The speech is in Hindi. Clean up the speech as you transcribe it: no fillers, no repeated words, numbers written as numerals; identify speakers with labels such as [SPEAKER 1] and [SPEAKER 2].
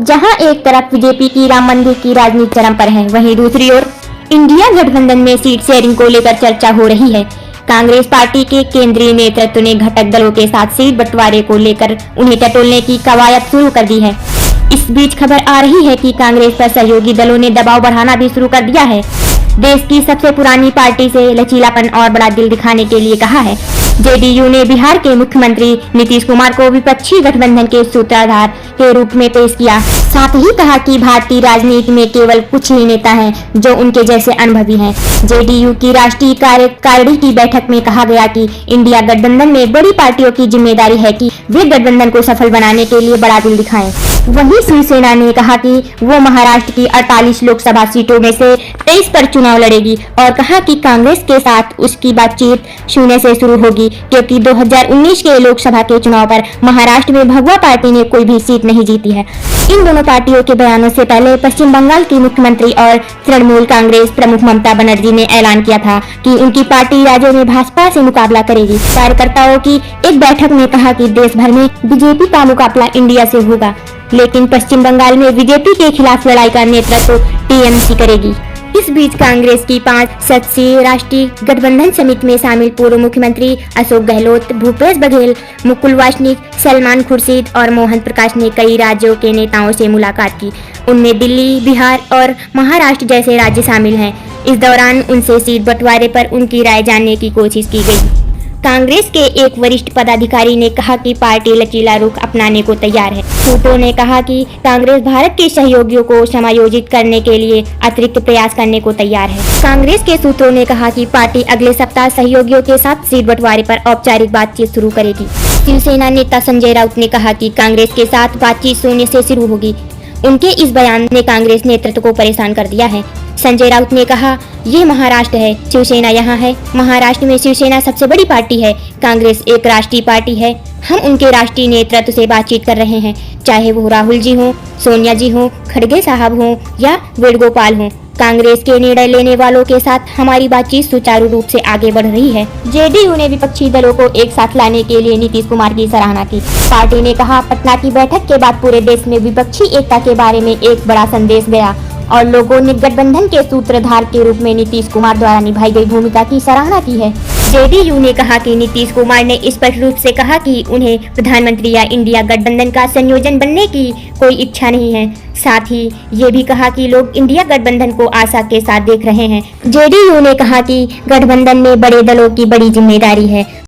[SPEAKER 1] जहां एक तरफ बीजेपी की राम मंदिर की राजनीति चरम पर है, वहीं दूसरी ओर इंडिया गठबंधन में सीट शेयरिंग को लेकर चर्चा हो रही है। कांग्रेस पार्टी के केंद्रीय नेतृत्व ने घटक दलों के साथ सीट बंटवारे को लेकर उन्हें टटोलने की कवायद शुरू कर दी है। इस बीच खबर आ रही है कि कांग्रेस पर सहयोगी दलों ने दबाव बढ़ाना भी शुरू कर दिया है। देश की सबसे पुरानी पार्टी से लचीलापन और बड़ा दिल दिखाने के लिए कहा है। जेडीयू ने बिहार के मुख्यमंत्री नीतीश कुमार को विपक्षी गठबंधन के सूत्रधार के रूप में पेश किया। साथ ही कहा कि भारतीय राजनीति में केवल कुछ ही नेता हैं जो उनके जैसे अनुभवी हैं। जेडीयू की राष्ट्रीय कार्यकारिणी की बैठक में कहा गया कि इंडिया गठबंधन में बड़ी पार्टियों की जिम्मेदारी है कि वे गठबंधन को सफल बनाने के लिए बड़ा दिल दिखाएं। वहीं शिवसेना ने कहा कि वो महाराष्ट्र की 48 लोकसभा सीटों में से 23 पर चुनाव लड़ेगी और कहा कि कांग्रेस के साथ उसकी बातचीत शून्य से शुरू होगी, क्योंकि 2019 के लोकसभा के चुनाव पर महाराष्ट्र में भगवा पार्टी ने कोई भी सीट नहीं जीती है। इन दोनों पार्टियों के बयानों से पहले पश्चिम बंगाल की मुख्यमंत्री और तृणमूल कांग्रेस प्रमुख ममता बनर्जी ने ऐलान किया था कि उनकी पार्टी राज्यों में भाजपा से मुकाबला करेगी। कार्यकर्ताओं की एक बैठक में कहा कि देश भर में बीजेपी का मुकाबला इंडिया से होगा, लेकिन पश्चिम बंगाल में बीजेपी के खिलाफ लड़ाई का नेतृत्व टीएमसी करेगी। इस बीच कांग्रेस की 5 सदस्यीय राष्ट्रीय गठबंधन समिति में शामिल पूर्व मुख्यमंत्री अशोक गहलोत, भूपेश बघेल, मुकुल वासनिक, सलमान खुर्शीद और मोहन प्रकाश ने कई राज्यों के नेताओं से मुलाकात की। उनमें दिल्ली, बिहार और महाराष्ट्र जैसे राज्य शामिल हैं। इस दौरान उनसे सीट बंटवारे पर उनकी राय जानने की कोशिश की गई। कांग्रेस के एक वरिष्ठ पदाधिकारी ने कहा कि पार्टी लचीला रुख अपनाने को तैयार है। सूत्रों ने कहा कि कांग्रेस भारत के सहयोगियों को समायोजित करने के लिए अतिरिक्त प्रयास करने को तैयार है। कांग्रेस के सूत्रों ने कहा कि पार्टी अगले सप्ताह सहयोगियों के साथ सीट बंटवारे पर औपचारिक बातचीत शुरू करेगी। शिवसेना नेता संजय राउत ने कहा कि कांग्रेस के साथ बातचीत शून्य से शुरू होगी। उनके इस बयान ने कांग्रेस नेतृत्व को परेशान कर दिया है। संजय राउत ने कहा, ये महाराष्ट्र है, शिवसेना यहाँ है। महाराष्ट्र में शिवसेना सबसे बड़ी पार्टी है। कांग्रेस एक राष्ट्रीय पार्टी है। हम उनके राष्ट्रीय नेतृत्व से बातचीत कर रहे हैं, चाहे वो राहुल जी हों, सोनिया जी हों, खड़गे साहब हों या वेणुगोपाल हों। कांग्रेस के निर्णय लेने वालों के साथ हमारी बातचीत सुचारू रूप से आगे बढ़ रही है। जेडीयू ने विपक्षी दलों को एक साथ लाने के लिए नीतीश कुमार की सराहना की। पार्टी ने कहा, पटना की बैठक के बाद पूरे देश में विपक्षी एकता के बारे में एक बड़ा संदेश गया और लोगों ने गठबंधन के सूत्रधार के रूप में नीतीश कुमार द्वारा निभाई गई भूमिका की सराहना की है। जेडीयू ने कहा कि नीतीश कुमार ने स्पष्ट रूप से कहा कि उन्हें प्रधानमंत्री या इंडिया गठबंधन का संयोजन बनने की कोई इच्छा नहीं है। साथ ही ये भी कहा कि लोग इंडिया गठबंधन को आशा के साथ देख रहे हैं। जेडीयू ने कहा कि गठबंधन में बड़े दलों की बड़ी जिम्मेदारी है।